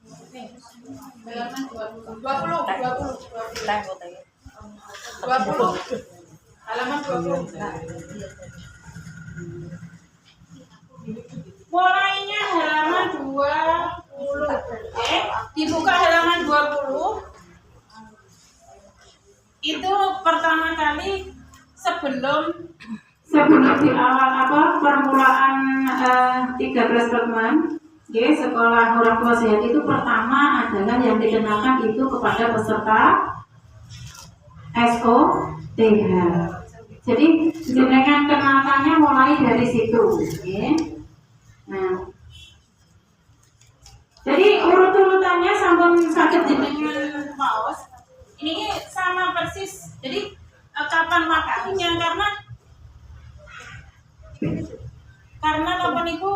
Nih, halaman 20, 20, 20, 20, halaman 20. Mulainya halaman 20. Dibuka halaman 20. Itu pertama kali sebelum di awal permulaan 13 teman. Sekolah orang tua sehat itu pertama adalah yang dikenakan itu kepada peserta SOTH. Jadi jenengan kenalannya mulai dari situ. Nah, jadi urut-urutannya sampun sakit jenengan paus. Ini sama persis. Jadi kapan waktunya karena kapan itu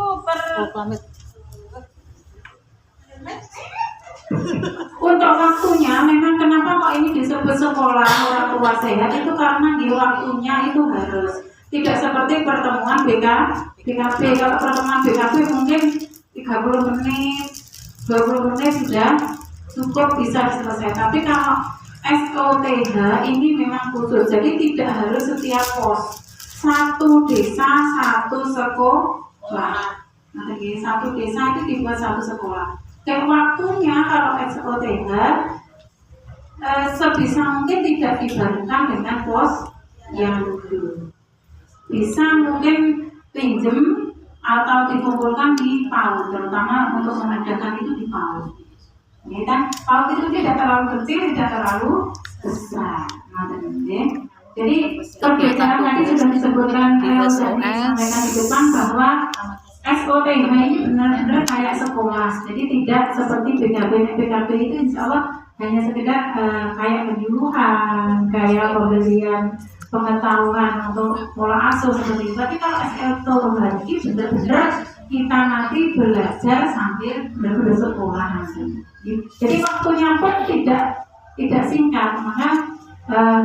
untuk waktunya memang kenapa kok ini disebut sekolah orang tua sehat itu karena di waktunya itu harus tidak seperti pertemuan BKP. Kalau pertemuan BKP mungkin 30 menit 20 menit sudah cukup bisa selesai, tapi kalau SOTH ini memang khusus, jadi tidak harus setiap pos satu desa satu sekolah. Nah, satu desa itu dibuat satu sekolah. Dan waktunya kalau SOTH sebisa mungkin tidak dibarengkan dengan pos yang dulu. Bisa mungkin pinjem atau dikumpulkan di PAUD, terutama untuk mengadakan itu di PAUD. Ya kan, PAUD itu tidak terlalu kecil, tidak terlalu besar. Jadi kebiasaan tadi sudah disebutkan disampaikan di depan bahwa SOTH ini benar-benar kayak sekolah, jadi tidak seperti BKP itu insya Allah hanya sekedar kayak penyuluhan, kayak pemberian pengetahuan untuk pola asuh seperti itu. Tapi kalau SOTH ini benar-benar kita nanti belajar sambil benar-benar sekolah nanti. Jadi waktunya pun tidak singkat, maka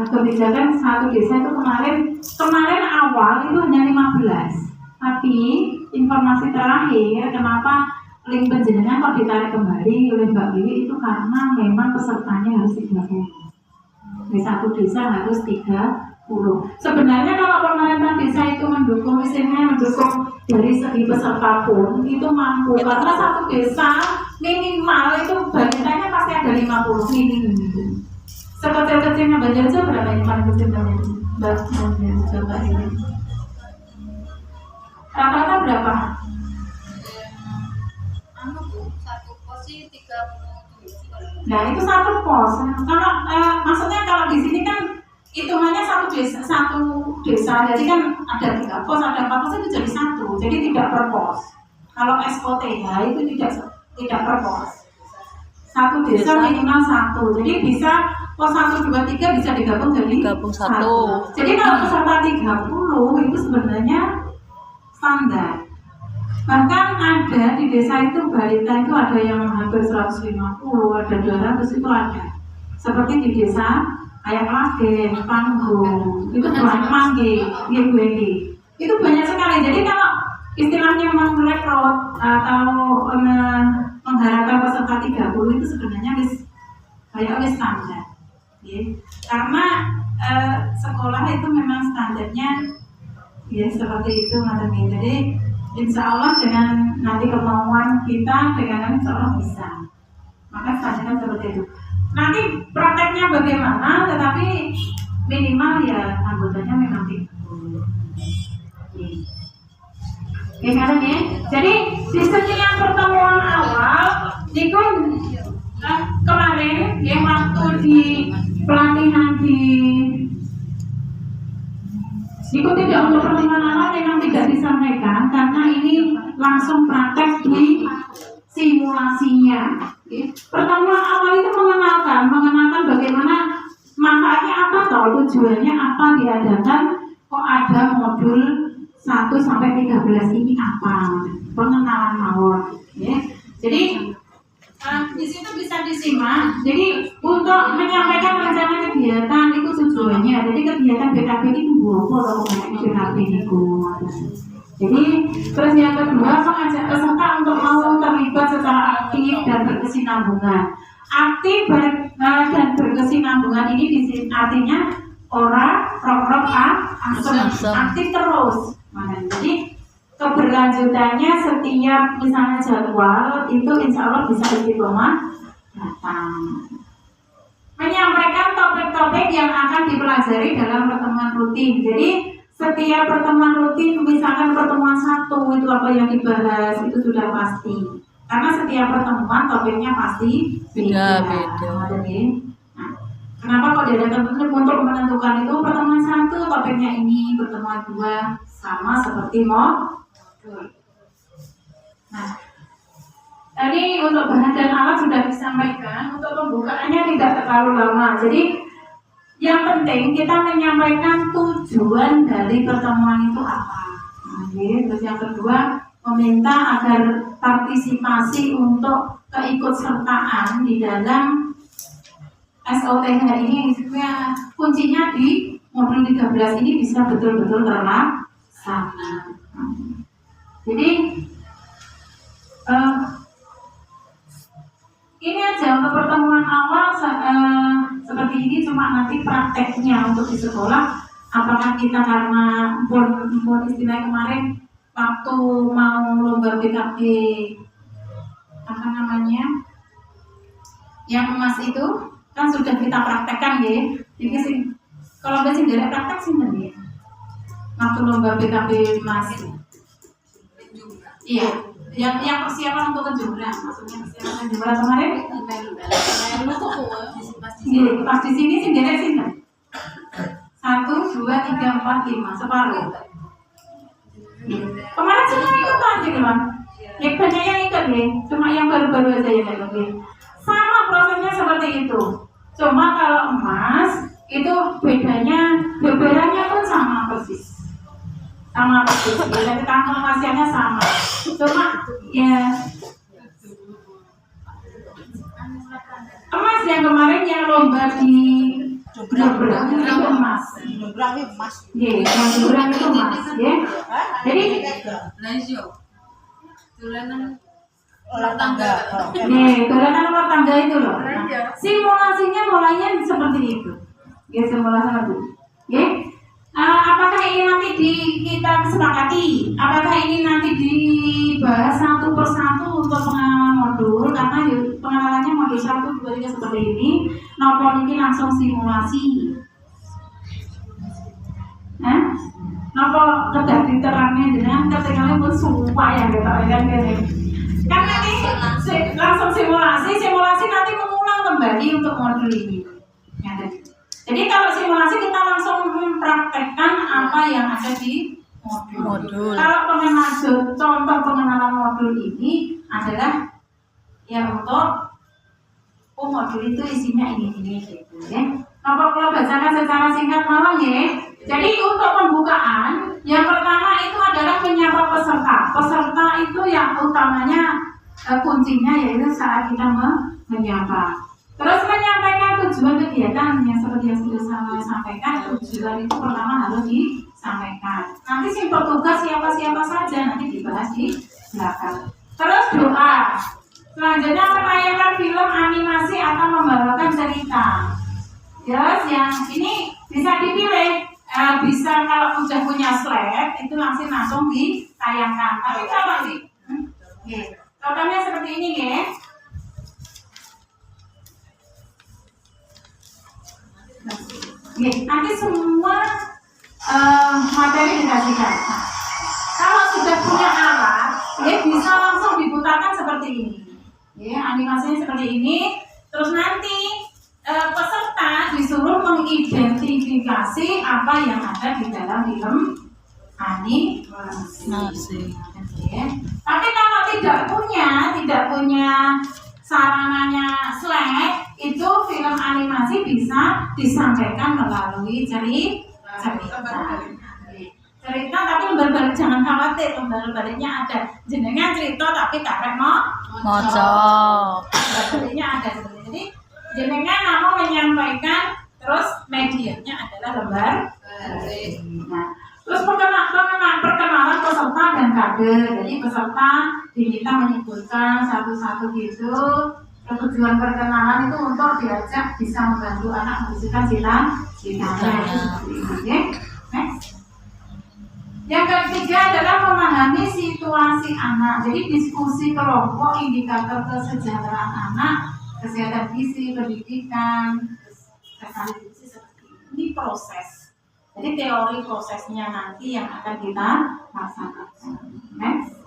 kebijakan satu desa itu kemarin awal itu hanya 15. Tapi informasi terakhir kenapa link penjenengan kok ditarik kembali oleh Mbak Wiwi itu karena memang pesertanya harus 30. Di satu desa harus 30. Sebenarnya kalau pemerintah desa itu mendukung dari segi peserta pun itu mampu, karena satu desa minimal itu banyaknya pasti ada 50 minim gitu. Sekecil-kecilnya Banjarjo berapa yang paling kecil Mbak ini? Rata-rata berapa? Satu pos sih 30. Nah itu satu pos. Kalau maksudnya kalau di sini kan hitungannya satu desa, jadi kan ada 3 pos, ada 4 pos itu jadi satu, jadi tidak per pos. Kalau SOTH itu tidak per pos. Satu desa minimal satu, jadi bisa pos 1, 2, 3 bisa digabung jadi satu. Jadi kalau peserta 30 itu sebenarnya standar. Bahkan ada di desa itu balita itu ada yang hampir 150, ada 200 itu ada. Seperti di desa kayak Klagen, Panggung, itu banyak Mangge, Yebuendi. Itu banyak sekali. Jadi kalau istilahnya merekrut atau mengharapkan peserta 30 itu sebenarnya kayak standar. Karena sekolah itu memang standarnya ya seperti itu materi. Jadi insya Allah dengan nanti kemauan kita dengan insya Allah bisa. Maka standarnya seperti itu. Nanti prakteknya bagaimana? Tetapi minimal ya anggotanya memang 30. Ya. Jadi di setiap pertemuan awal itu kemarin yang waktu di pelatihan itu tidak untuk pertemuan awal memang tidak disampaikan karena ini langsung praktek di simulasinya. Pertemuan awal itu mengenalkan bagaimana manfaatnya apa, tujuannya apa diadakan, kok ada modul 1 sampai 13 ini apa, pengenalan mawon. Jadi di situ bisa disimak. Jadi untuk menyampaikan rencana kegiatan itu tujuannya. Jadi kegiatan BKP ini apa atau BKP itu. Jadi terus yang kedua mengajak peserta untuk mau terlibat secara aktif dan berkesinambungan. Aktif dan berkesinambungan ini artinya rok asem, aktif terus. Jadi keberlanjutannya setiap misalnya jadwal itu insya Allah bisa istiqomah datang. Menyampaikan topik-topik yang akan dipelajari dalam pertemuan rutin. Jadi setiap pertemuan rutin, misalkan pertemuan 1 itu apa yang dibahas itu sudah pasti. Karena setiap pertemuan topiknya pasti beda. Nah, kenapa kok diadakan untuk menentukan itu pertemuan 1 topiknya ini, pertemuan 2 sama seperti modul. Nah, tadi untuk bahan dan alat sudah disampaikan, untuk pembukaannya tidak terlalu lama. Jadi yang penting kita menyampaikan tujuan dari pertemuan itu apa. Nah, terus yang kedua meminta agar partisipasi untuk keikutsertaan di dalam SOTH ini, kuncinya di modul 13 ini bisa betul-betul terlaksana. Jadi ini aja untuk pertemuan awal seperti ini, cuma nanti prakteknya untuk di sekolah. Apakah kita karena pun istilah kemarin waktu mau lomba BKB apa namanya yang emas itu kan sudah kita praktekkan ya. Jadi sih kalau nggak sih tidak praktek sih ya. Waktu lomba BKB emas. Iya. Yang persiapan untuk kejumlah, maksudnya persiapan kejumlah kemarin. Iya, pas di sini sih dari sini. 1, 2, 3, 4, 5 separuh. Kemarin semua ikutan sih kan? Ya banyak yang ikut nih, cuma yang baru-baru aja yang ikut. Sama prosesnya seperti itu. Cuma kalau emas itu beberanya pun sama persis. Sama persis, ya, kantong emasnya sama. Cuma ya emas yang kemarin yang lomba di Jogja itu emas. Iya, yang Jogja itu emas, ya. Jadi ular tangga. dolanan ular tangga itu loh. Nah, simulasinya mulainya seperti itu. Ya, simulasi itu. Ya. Apakah ini nanti kita kesepakati? Apakah ini nanti dibahas satu persatu untuk pengenalan modul? Karena pengenalannya modul 1, 2, 3 seperti ini. Nopo ini langsung simulasi. Nopo kedah diterangnya dengan ketinggalan pun sumpah ya gitu kan gini. Kan nanti langsung simulasi nanti mengulang kembali untuk modul ini. Ya, jadi kalau simulasi kita langsung mempraktekkan apa yang ada di modul. Kalau contoh pengenalan modul ini adalah ya untuk modul itu isinya ini gitu ya. Kalau bacakan secara singkat malam ya. Jadi untuk pembukaan yang pertama itu adalah menyapa peserta. Peserta itu yang utamanya kuncinya yaitu saat kita menyapa. Terus menyampaikan tujuan kegiatan yang seperti yang sudah saya sampaikan, tujuan itu pertama harus disampaikan. Nanti si petugas siapa-siapa saja nanti dibahas di belakang. Terus doa. Selanjutnya menayangkan film animasi atau membawakan cerita. Terus yang ini bisa dipilih, bisa kalau sudah punya slide itu langsung ditayangkan. Tapi kalau contohnya seperti ini ya. Nanti semua materi dikasihkan. Kalau sudah punya alat, bisa langsung diputarkan seperti ini. Animasinya seperti ini. Terus nanti peserta disuruh mengidentifikasi apa yang ada di dalam film animasi. Tapi kalau tidak punya sarananya slide, itu film animasi bisa disampaikan melalui cerita. Tapi lembar balik jangan khawatir, lembar baliknya ada. Jenengan cerita tapi karek moco. Lembar baliknya ada seperti ini. Jadi jenengan mau menyampaikan, terus medianya adalah lembar balik. Nah, terus perkenalan peserta dan kader. Jadi peserta diminta menyebutkan satu-satu gitu. Tujuan perkenalan itu untuk diajak bisa membantu anak mewujudkan cita-citanya. Oke, next. Yang ketiga adalah memahami situasi anak. Jadi diskusi kelompok, indikator kesejahteraan anak, kesehatan gizi, pendidikan, kesehatan gizi seperti ini. Ini proses. Jadi teori prosesnya nanti yang akan kita laksanakan. Next.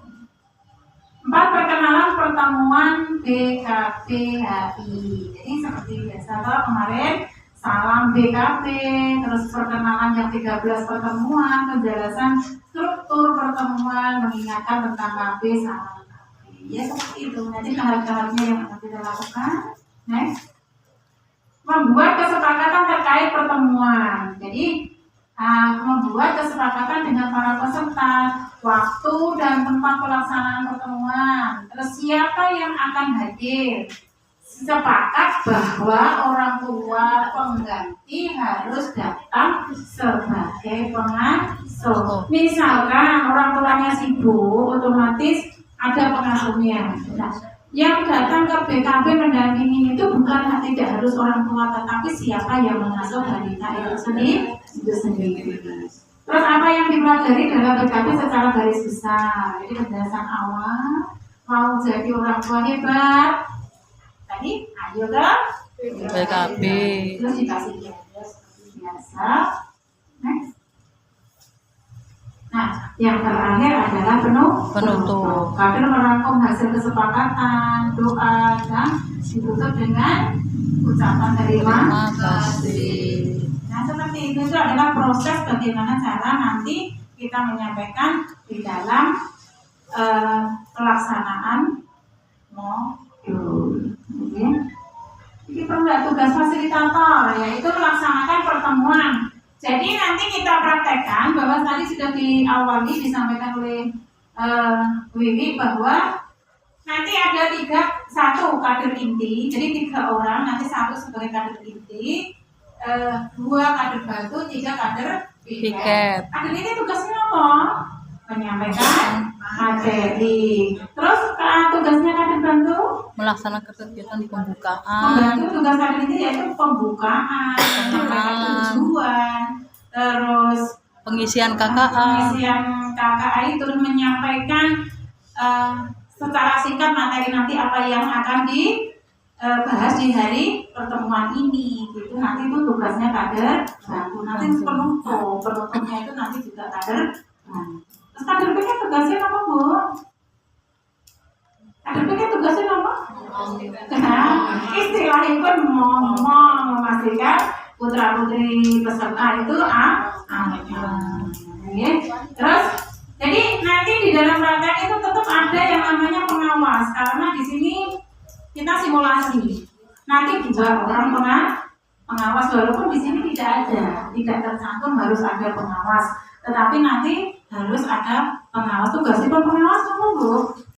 4. Perkenalan pertemuan BKPHI. Jadi seperti biasa kemarin salam BKP, terus perkenalan yang 13 pertemuan, penjelasan struktur pertemuan, mengingatkan tentang KB, salam KB. Ya seperti itu. Nanti tahap-tahapnya yang akan kita lakukan. Next. Membuat kesepakatan terkait pertemuan. Jadi membuat kesepakatan dengan para peserta, waktu dan tempat pelaksanaan pertemuan, terus siapa yang akan hadir. Sepakat bahwa orang tua pengganti harus datang sebagai pengasuh. Misalkan orang tuanya sibuk, otomatis ada pengasuhnya. Nah, yang datang ke BKB mendampingi itu bukan tidak harus orang tua, tetapi siapa yang mengasuh balita itu sendiri. Terus apa yang dipelajari dalam BKB secara garis besar. Jadi penjelasan awal, mau jadi orang tua hebat. Tadi ayo ke BKB. Terus dikasih garis seperti biasa. Next. Nah, yang terakhir adalah penutup. Kader merangkum hasil kesepakatan, doa, dan ditutup dengan ucapan terima kasih. Nah, seperti itu adalah proses bagaimana cara nanti kita menyampaikan di dalam pelaksanaan modul. Oke. Ini perlu tugas fasilitator, yaitu melaksanakan pertemuan. Jadi nanti kita praktekkan bahwa tadi sudah diawali disampaikan oleh Wiwi bahwa nanti ada 1 kader inti, jadi 3 orang, nanti 1 sebagai kader inti, 2 kader bantu, 3 kader piket. Kader ini tugasnya apa? Menyampaikan materi. Terus tugasnya kader bantu? Melaksanakan kegiatan di pembukaan. Membantu tugas kader ini yaitu pembukaan, tujuan, terus pengisian KKA. Pengisian KKA itu terus menyampaikan secara singkat materi nanti apa yang akan dibahas di hari pertemuan ini. Gitu. Nanti itu tugasnya kader bantu. Nanti penutupnya itu nanti juga kader bantu. Terus kader piket tugasnya apa, Bu? Kader piket tugasnya apa? Istilahnya pun ngomong, memastikan putra putri peserta itu aman. Terus jadi nanti di dalam praktek itu tetap ada yang namanya pengawas, karena di sini kita simulasi. Nanti 2 orang pengawas, walaupun di sini tidak tercantum harus ada pengawas, tetapi nanti harus ada pengawas. Tugasnya pengawas kamu, Bu?